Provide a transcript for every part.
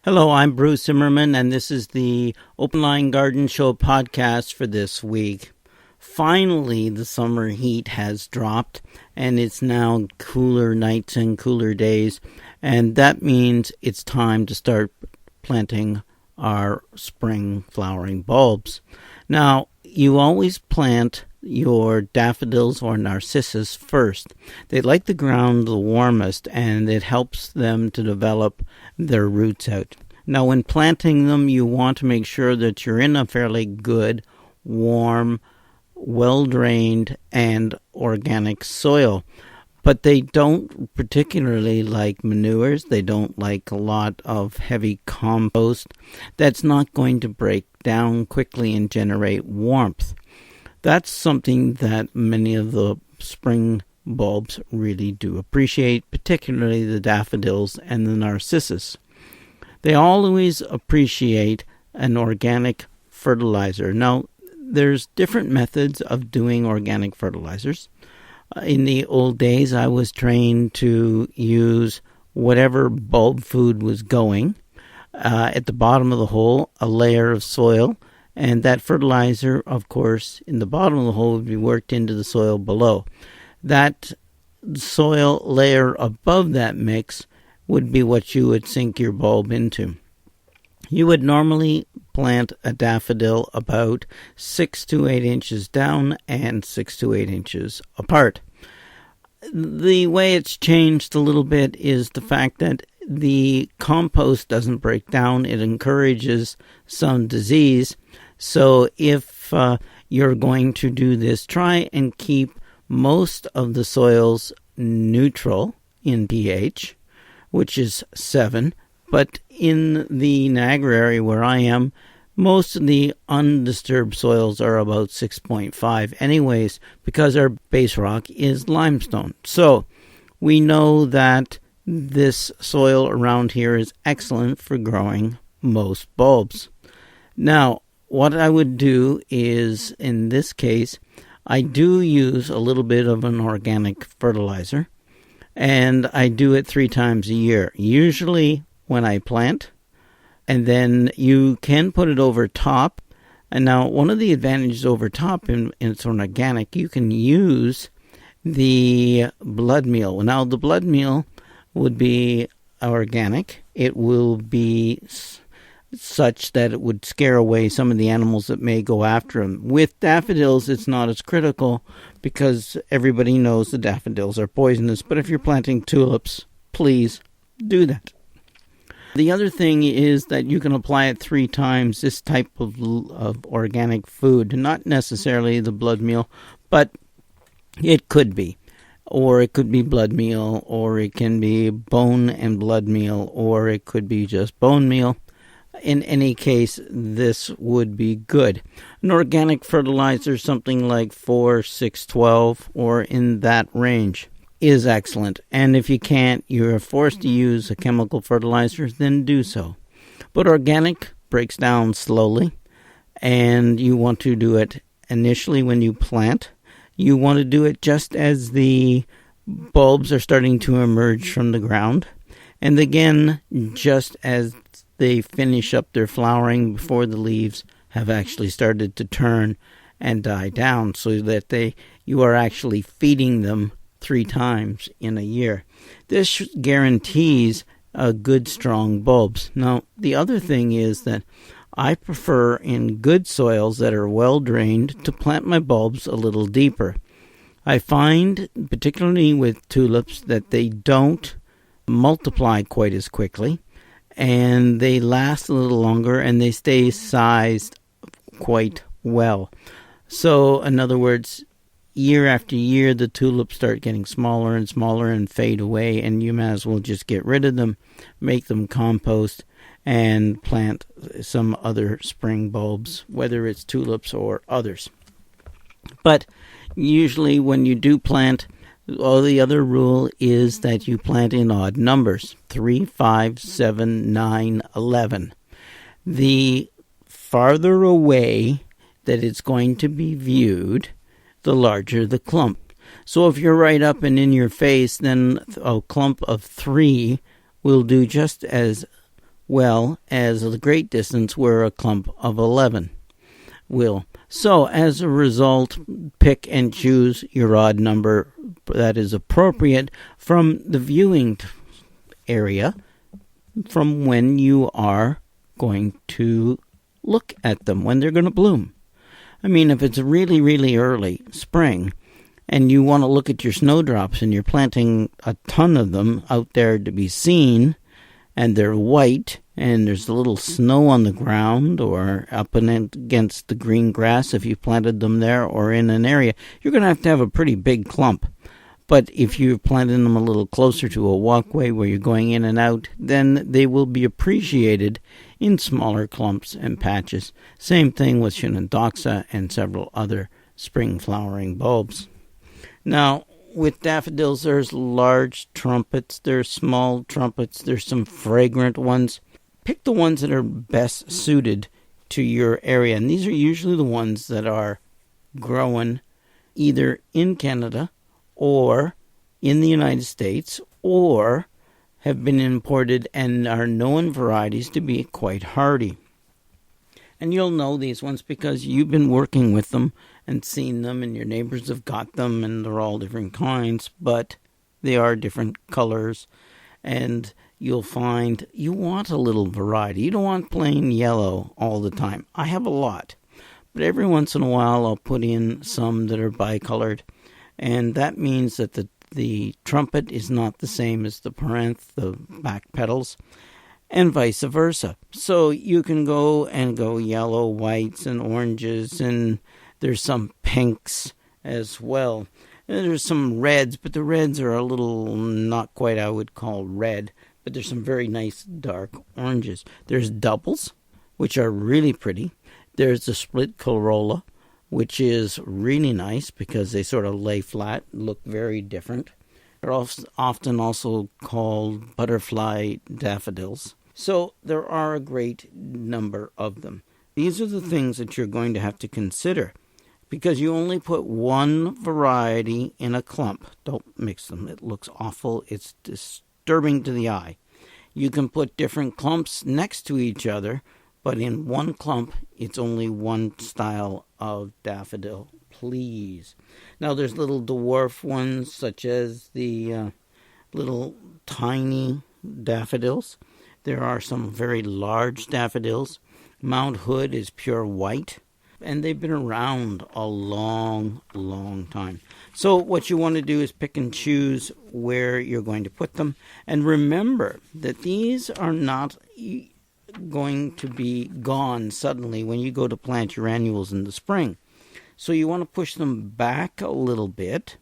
Hello, I'm Bruce Zimmerman, and this is the Open Line Garden Show podcast for this week. Finally, the summer heat has dropped, and it's now cooler nights and cooler days, and that means it's time to start planting our spring flowering bulbs. Now, you always plant your daffodils or narcissus first. They like the ground the warmest, and it helps them to develop their roots out. Now, when planting them, you want to make sure that you're in a fairly good, warm, well-drained, and organic soil. But they don't particularly like manures. They don't like a lot of heavy compost. That's not going to break down quickly and generate warmth. That's something that many of the spring bulbs really do appreciate, particularly the daffodils and the narcissus. They always appreciate an organic fertilizer. Now, there's different methods of doing organic fertilizers. In the old days, I was trained to use whatever bulb food was going. At the bottom of the hole, a layer of soil, and that fertilizer, of course, in the bottom of the hole would be worked into the soil below. That soil layer above that mix would be what you would sink your bulb into. You would normally plant a daffodil about 6 to 8 inches down and 6 to 8 inches apart. The way it's changed a little bit is the fact that the compost doesn't break down. It encourages some disease. So if you're going to do this, try and keep most of the soils neutral in pH, which is 7. But in the Niagara area where I am, most of the undisturbed soils are about 6.5 anyways, because our base rock is limestone. So we know that this soil around here is excellent for growing most bulbs. Now, what I would do is, in this case, I do use a little bit of an organic fertilizer, and I do it 3 times a year, usually when I plant, and then you can put it over top. And now, one of the advantages over top, in it's organic, you can use the blood meal. Now, the blood meal would be organic. It will be such that it would scare away some of the animals that may go after them. With daffodils, it's not as critical because everybody knows the daffodils are poisonous. But if you're planting tulips, please do that. The other thing is that you can apply it 3 times, this type of organic food. Not necessarily the blood meal, but it could be. Or it could be blood meal, or it can be bone and blood meal, or it could be just bone meal. In any case, this would be good. An organic fertilizer, something like 4, 6, 12, or in that range, is excellent. And if you can't, you're forced to use a chemical fertilizer, then do so. But organic breaks down slowly, and you want to do it initially when you plant. You want to do it just as the bulbs are starting to emerge from the ground. And again, just as they finish up their flowering before the leaves have actually started to turn and die down, so that you are actually feeding them 3 times in a year. This guarantees good, strong bulbs. Now, the other thing is that I prefer in good soils that are well drained to plant my bulbs a little deeper. I find, particularly with tulips, that they don't multiply quite as quickly, and they last a little longer, and they stay sized quite well. So, in other words, year after year, the tulips start getting smaller and smaller and fade away, and you might as well just get rid of them, make them compost, and plant some other spring bulbs, whether it's tulips or others. But usually when you do plant, the other rule is that you plant in odd numbers, 3, 5, 7, 9, 11. The farther away that it's going to be viewed, the larger the clump. So if you're right up and in your face, then a clump of 3 will do just as well as the great distance where a clump of 11 will. So as a result, pick and choose your odd number that is appropriate from the viewing area from when you are going to look at them, when they're going to bloom. I mean, if it's really, really early spring and you want to look at your snowdrops and you're planting a ton of them out there to be seen, and they're white, and there's a little snow on the ground or up and against the green grass if you planted them there or in an area, you're going to have a pretty big clump. But if you're planting them a little closer to a walkway where you're going in and out, then they will be appreciated in smaller clumps and patches. Same thing with Shinnedoxa and several other spring flowering bulbs. Now, with daffodils, there's large trumpets, there's small trumpets, there's some fragrant ones. Pick the ones that are best suited to your area. And these are usually the ones that are growing either in Canada or in the United States, or have been imported and are known varieties to be quite hardy. And you'll know these ones because you've been working with them and seen them, and your neighbors have got them, and they're all different kinds, but they are different colors, and you'll find you want a little variety. You don't want plain yellow all the time. I have a lot, but every once in a while I'll put in some that are bicolored, and that means that the trumpet is not the same as the parenth, the back petals, and vice versa. So you can go yellow, whites, and oranges, and there's some pinks as well. And there's some reds, but the reds are a little not quite I would call red, but there's some very nice dark oranges. There's doubles, which are really pretty. There's the split corolla, which is really nice because they sort of lay flat, look very different. They're often also called butterfly daffodils. So there are a great number of them. These are the things that you're going to have to consider because you only put one variety in a clump. Don't mix them. It looks awful. It's disturbing to the eye. You can put different clumps next to each other, but in one clump, it's only one style of daffodil, please. Now, there's little dwarf ones, such as the little tiny daffodils. There are some very large daffodils. Mount Hood is pure white, and they've been around a long, long time. So what you want to do is pick and choose where you're going to put them. And remember that these are not going to be gone suddenly when you go to plant your annuals in the spring. So you want to push them back a little bit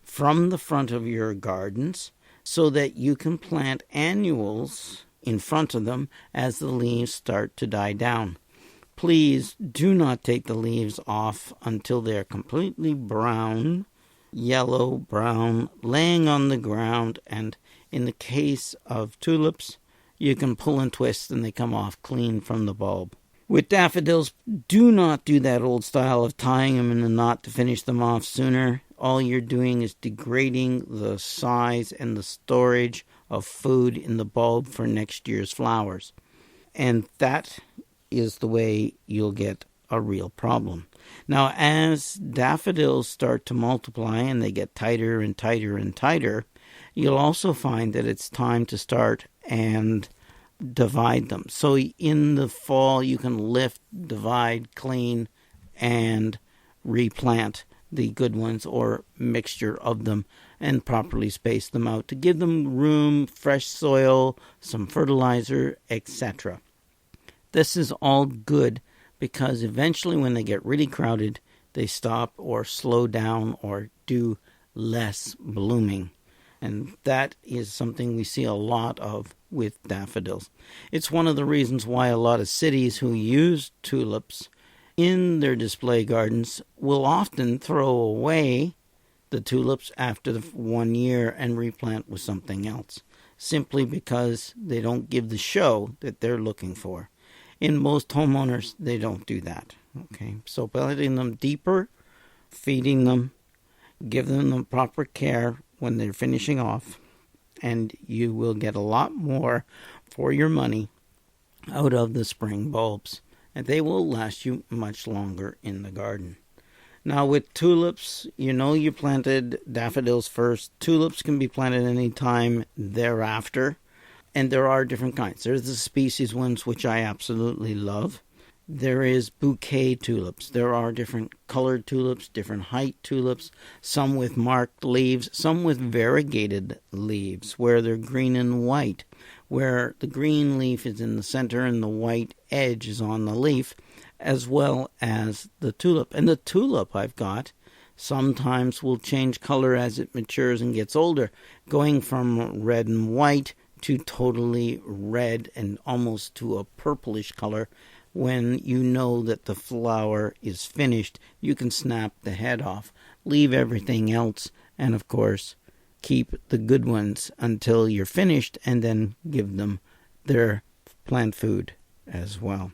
from the front of your gardens so that you can plant annuals in front of them as the leaves start to die down. Please do not take the leaves off until they're completely brown, yellow, brown, laying on the ground, and in the case of tulips, you can pull and twist and they come off clean from the bulb. With daffodils, do not do that old style of tying them in a knot to finish them off sooner. All you're doing is degrading the size and the storage of food in the bulb for next year's flowers. And that is the way you'll get a real problem. Now, as daffodils start to multiply and they get tighter and tighter and tighter, you'll also find that it's time to start and divide them. So in the fall, you can lift, divide, clean, and replant the good ones or mixture of them and properly space them out to give them room, fresh soil, some fertilizer, etc. This is all good because eventually when they get really crowded, they stop or slow down or do less blooming. And that is something we see a lot of with daffodils. It's one of the reasons why a lot of cities who use tulips in their display gardens will often throw away the tulips after the 1 year and replant with something else, simply because they don't give the show that they're looking for. In most homeowners, they don't do that. Okay, so planting them deeper, feeding them, giving them proper care when they're finishing off, and you will get a lot more for your money out of the spring bulbs, and they will last you much longer in the garden. Now with tulips, you planted daffodils first. Tulips can be planted any time thereafter, and there are different kinds. There's the species ones, which I absolutely love. There is bouquet tulips. There are different colored tulips, different height tulips, some with marked leaves, some with variegated leaves, where they're green and white, where the green leaf is in the center and the white edge is on the leaf, as well as the tulip. And the tulip I've got sometimes will change color as it matures and gets older, going from red and white to totally red and almost to a purplish color. When you know that the flower is finished, you can snap the head off, leave everything else, and of course, keep the good ones until you're finished, and then give them their plant food as well.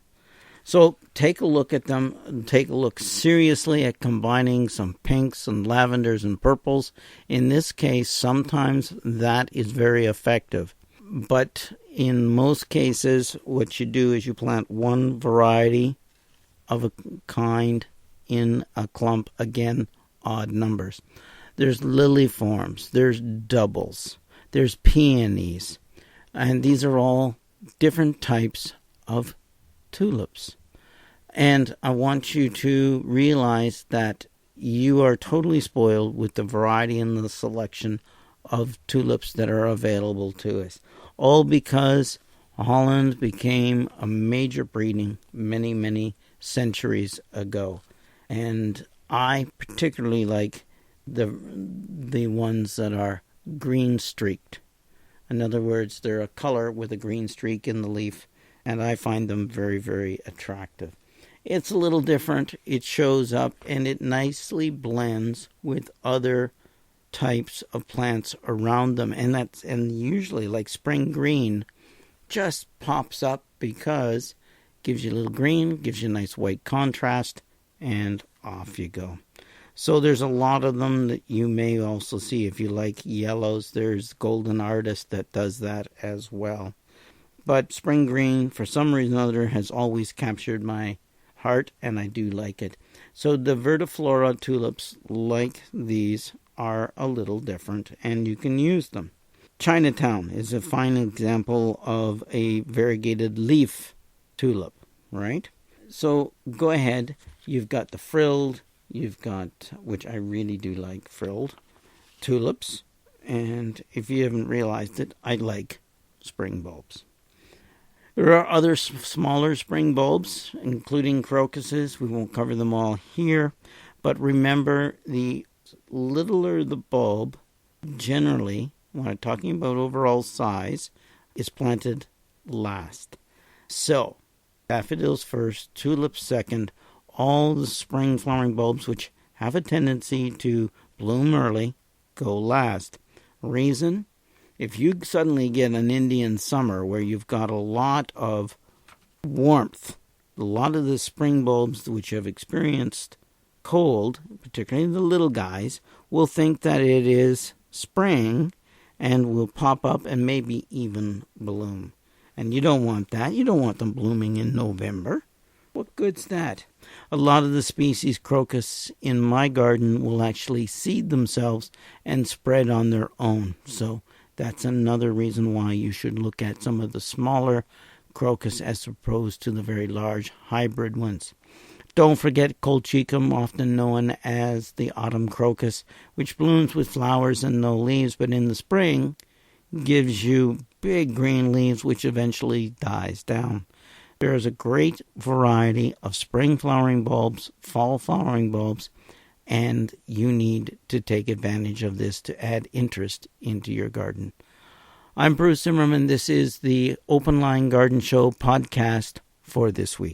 So take a look at them. Take a look seriously at combining some pinks and lavenders and purples. In this case, sometimes that is very effective. But in most cases, what you do is you plant one variety of a kind in a clump, again, odd numbers. There's lily forms, there's doubles, there's peonies, and these are all different types of tulips. And I want you to realize that you are totally spoiled with the variety and the selection of tulips that are available to us. All because Holland became a major breeding many, many centuries ago. And I particularly like the ones that are green streaked. In other words, they're a color with a green streak in the leaf, and I find them very, very attractive. It's a little different. It shows up and it nicely blends with other types of plants around them, and usually, like spring green, just pops up because it gives you a little green, gives you a nice white contrast, and off you go. So there's a lot of them that you may also see. If you like yellows, there's Golden Artist that does that as well. But spring green, for some reason or other, has always captured my heart, and I do like it. So the Verdiflora tulips, like these, are a little different, and you can use them. Chinatown is a fine example of a variegated leaf tulip, right? So go ahead. You've got the frilled, you've got, which I really do like, frilled tulips. And if you haven't realized it, I like spring bulbs. There are other smaller spring bulbs, including crocuses. We won't cover them all here. But remember, the littler the bulb, generally, when I'm talking about overall size, is planted last. So, daffodils first, tulips second, all the spring flowering bulbs which have a tendency to bloom early go last. Reason? If you suddenly get an Indian summer where you've got a lot of warmth, a lot of the spring bulbs which have experienced cold, particularly the little guys, will think that it is spring and will pop up and maybe even bloom. And you don't want that. You don't want them blooming in November. What good's that? A lot of the species crocus in my garden will actually seed themselves and spread on their own. So that's another reason why you should look at some of the smaller crocus as opposed to the very large hybrid ones. Don't forget colchicum, often known as the autumn crocus, which blooms with flowers and no leaves, but in the spring gives you big green leaves, which eventually dies down. There is a great variety of spring flowering bulbs, fall flowering bulbs, and you need to take advantage of this to add interest into your garden. I'm Bruce Zimmerman. This is the Open Line Garden Show podcast for this week.